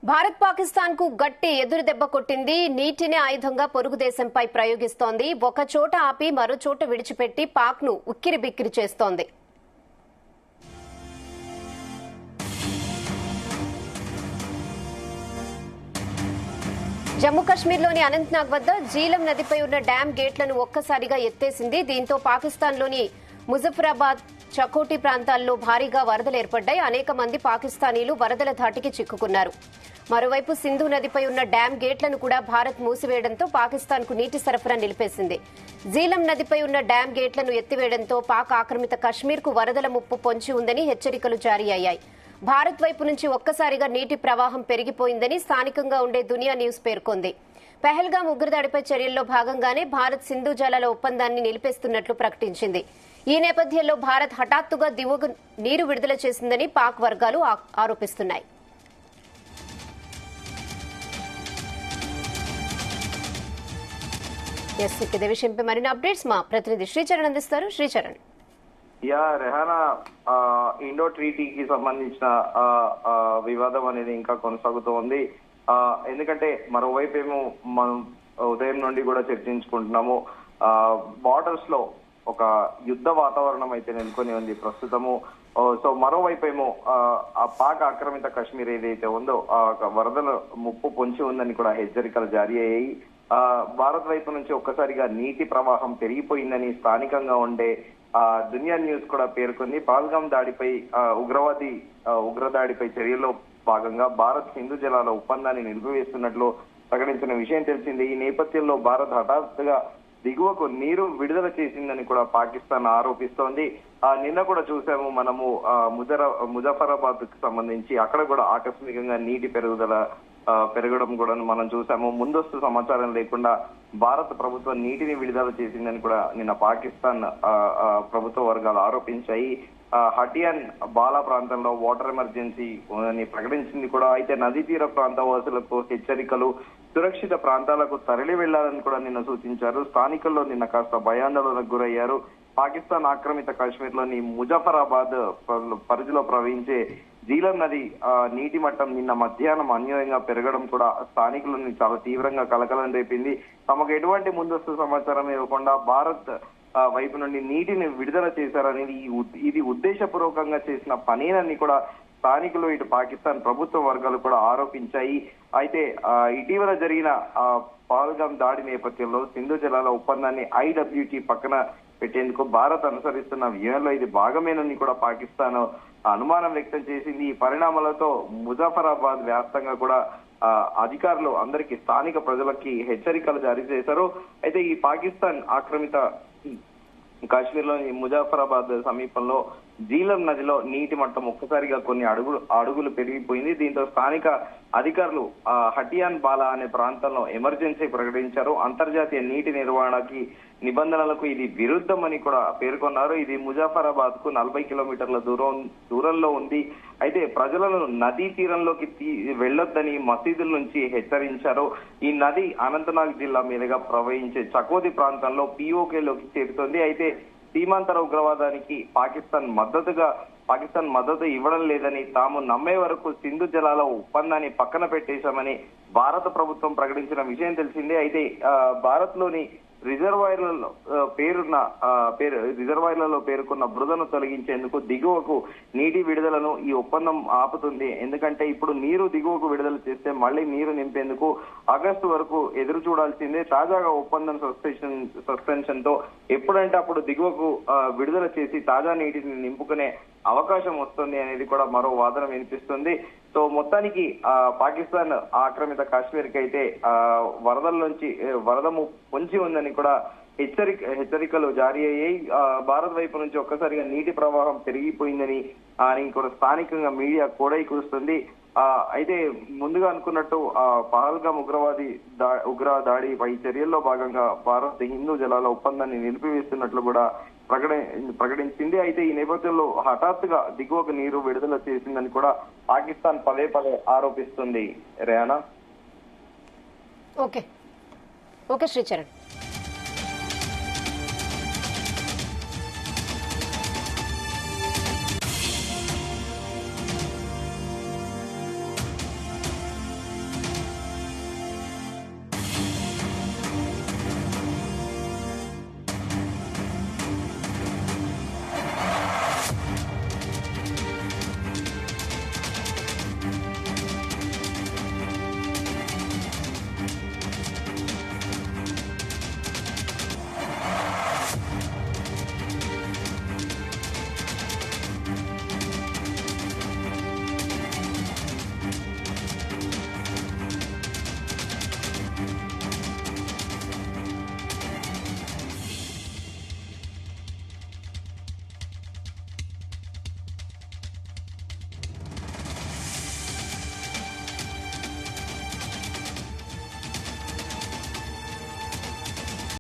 భారత్ పాకిస్తాన్ కు గట్టి ఎదురు దెబ్బ కొట్టింది. నీటిని ఆయుధంగా పొరుగు దేశంపై ప్రయోగిస్తోంది. ఒక చోట ఆపి మరో చోట విడిచిపెట్టి పాక్ ను ఉక్కిరిబిక్కిరి చేస్తోంది. జమ్మూ కశ్మీర్లోని అనంతనాగ్ వద్ద జీలం నదిపై ఉన్న డ్యాం గేట్లను ఒక్కసారిగా ఎత్తేసింది. దీంతో పాకిస్తాన్లోని ముజఫరాబాద్, చకోటి ప్రాంతాల్లో భారీగా వరదలు ఏర్పడ్డాయి. అనేక మంది పాకిస్తానీలు వరదల ధాటికి చిక్కుకున్నారు. మరోవైపు సింధు నదిపై ఉన్న డ్యాం గేట్లను కూడా భారత్ మూసివేయడంతో పాకిస్తాన్ కు నీటి సరఫరా నిలిపేసింది. జీలం నదిపై ఉన్న డ్యాం గేట్లను ఎత్తివేయడంతో పాక్ ఆక్రమిత కశ్మీర్ కు వరదల ముప్పు పొంచి ఉందని హెచ్చరికలు జారీ అయ్యాయి. భారత్ వైపు నుంచి ఒక్కసారిగా నీటి ప్రవాహం పెరిగిపోయిందని స్థానికంగా ఉండే దునియా న్యూస్ పేర్కొంది. పెహల్గాం ఉగ్రదాడిపై చర్యల్లో భాగంగానే భారత్ సింధు జలాల ఒప్పందాన్ని నిలిపేస్తున్నట్లు ప్రకటించింది. ఈ నేపథ్యంలో భారత్ హఠాత్తుగా దిగువకు నీరు విడుదల చేసిందని పాక్ వర్గాలు ఆరోపిస్తున్నాయి. ఇదే విషయంపై మరిన్ని అప్డేట్స్ మా ప్రతినిధి శ్రీచరణ్ అందిస్తారు. శ్రీచరణ్. రెహానా, ఇండో ట్రీటీకి సంబంధించిన వివాదం అనేది ఇంకా కొనసాగుతూ ఉంది. ఎందుకంటే మరోవైపు ఏమో మనం ఉదయం నుండి కూడా చర్చించుకుంటున్నాము. బార్డర్స్ లో ఒక యుద్ధ వాతావరణం అయితే నెలకొని ఉంది ప్రస్తుతము. సో మరోవైపు ఏమో ఆ పాక్ ఆక్రమిత కశ్మీర్ ఏదైతే ఉందో ఆ వరదల ముప్పు పొంచి ఉందని కూడా హెచ్చరికలు జారీ అయ్యాయి. భారత్ వైపు నుంచి ఒక్కసారిగా నీటి ప్రవాహం పెరిగిపోయిందని స్థానికంగా ఉండే దునియా న్యూస్ కూడా పేర్కొంది. పహల్గాం దాడిపై ఉగ్రదాడిపై చర్యల్లో భాగంగా భారత్ సింధు జలాల ఒప్పందాన్ని నిలిపివేస్తున్నట్లు ప్రకటించిన విషయం తెలిసింది. ఈ నేపథ్యంలో భారత్ హఠాత్తుగా దిగువకు నీరు విడుదల చేసిందని కూడా పాకిస్తాన్ ఆరోపిస్తోంది. నిన్న కూడా చూసాము మనము ముజఫరాబాద్ కు సంబంధించి అక్కడ కూడా ఆకస్మికంగా నీటి పెరగడం కూడా మనం చూసాము. ముందస్తు సమాచారం లేకుండా భారత ప్రభుత్వం నీటిని విడుదల చేసిందని కూడా నిన్న పాకిస్తాన్ ప్రభుత్వ వర్గాలు ఆరోపించాయి. హటియాన్ బాలా ప్రాంతంలో వాటర్ ఎమర్జెన్సీ అని ప్రకటించింది కూడా. అయితే నదీ తీర ప్రాంత వాసులకు హెచ్చరికలు, సురక్షిత ప్రాంతాలకు తరలి వెళ్లాలని కూడా నిన్న సూచించారు. స్థానికుల్లో నిన్న కాస్త భయాందోళనకు గురయ్యారు. పాకిస్తాన్ ఆక్రమిత కాశ్మీర్ లోని ముజఫరాబాద్ పరిధిలో ప్రవహించే జీలం నది నీటి మట్టం నిన్న మధ్యాహ్నం అన్యాయంగా పెరగడం కూడా స్థానికులను చాలా తీవ్రంగా కలకలం రేపింది. తమకు ఎటువంటి ముందస్తు సమాచారం ఇవ్వకుండా భారత్ వైపు నుండి నీటిని విడుదల చేశారనేది ఇది ఉద్దేశపూర్వకంగా చేసిన పనేనని కూడా స్థానికులు ఇటు పాకిస్తాన్ ప్రభుత్వ వర్గాలు కూడా ఆరోపించాయి. అయితే ఇటీవల జరిగిన పహల్గాం దాడి నేపథ్యంలో సింధు జలాల ఒప్పందాన్ని IWT పక్కన పెట్టేందుకు భారత్ అనుసరిస్తున్న వ్యూహంలో ఇది భాగమేనని కూడా పాకిస్తాన్ అనుమానం వ్యక్తం చేసింది. ఈ పరిణామాలతో ముజఫరాబాద్ వ్యాప్తంగా కూడా అధికారులు అందరికీ స్థానిక ప్రజలకి హెచ్చరికలు జారీ చేశారు. అయితే ఈ పాకిస్తాన్ ఆక్రమిత కాశ్మీర్ లోని ముజఫరాబాద్ సమీపంలో జీలం నదిలో నీటి మట్టం ఒక్కసారిగా కొన్ని అడుగులు పెరిగిపోయింది. దీంతో స్థానిక అధికారులు హటియాన్ బాలా అనే ప్రాంతంలో ఎమర్జెన్సీ ప్రకటించారు. అంతర్జాతీయ నీటి నిర్వహణకి నిబంధనలకు ఇది విరుద్ధమని కూడా పేర్కొన్నారు. ఇది ముజఫరాబాద్ కు 40 కిలోమీటర్ల దూరంలో ఉంది. అయితే ప్రజలను నదీ తీరంలోకి వెళ్లొద్దని మసీదుల నుంచి హెచ్చరించారు. ఈ నది అనంతనాగ్ జిల్లా మీదుగా ప్రవహించే చకోతి ప్రాంతంలో POKలోకి చేరుతోంది. అయితే సీమాంతర ఉగ్రవాదానికి పాకిస్తాన్ మద్దతు ఇవ్వడం లేదని, తాము నమ్మే వరకు సింధు జలాల ఒప్పందాన్ని పక్కన పెట్టేశామని భారత ప్రభుత్వం ప్రకటించిన విషయం తెలిసిందే. అయితే భారత్ లోని రిజర్వాయర్లలో పేర్కొన్న బురదను తొలగించేందుకు దిగువకు నీటి విడుదలను ఈ ఒప్పందం ఆపుతుంది. ఎందుకంటే ఇప్పుడు నీరు దిగువకు విడుదల చేస్తే మళ్లీ నీరు నింపేందుకు ఆగస్టు వరకు ఎదురు చూడాల్సిందే. తాజాగా ఒప్పందం సస్పెన్షన్ తో ఎప్పుడంటే అప్పుడు దిగువకు విడుదల చేసి తాజా నీటిని నింపుకునే అవకాశం వస్తుంది అనేది కూడా మరో వాదన వినిపిస్తుంది. సో మొత్తానికి పాకిస్తాన్ ఆక్రమిత కాశ్మీర్ కి అయితే వరదల నుంచి వరద పొంచి ఉందని కూడా హెచ్చరికలు జారీ అయ్యాయి. భారత్ వైపు నుంచి ఒక్కసారిగా నీటి ప్రవాహం పెరిగిపోయిందని కూడా స్థానికంగా మీడియా కూడా కూస్తుంది. అయితే ముందుగా అనుకున్నట్టు పహల్గాం ఉగ్ర దాడిపై చర్యల్లో భాగంగా భారత్ హిందూ జలాల ఒప్పందాన్ని నిలిపివేస్తున్నట్లు కూడా ప్రకటించింది. అయితే ఈ నేపథ్యంలో హఠాత్తుగా దిగువకు నీరు విడుదల చేసిందని కూడా పాకిస్తాన్ పదే ఆరోపిస్తుంది. రేయానా. ఓకే శ్రీచరణ్.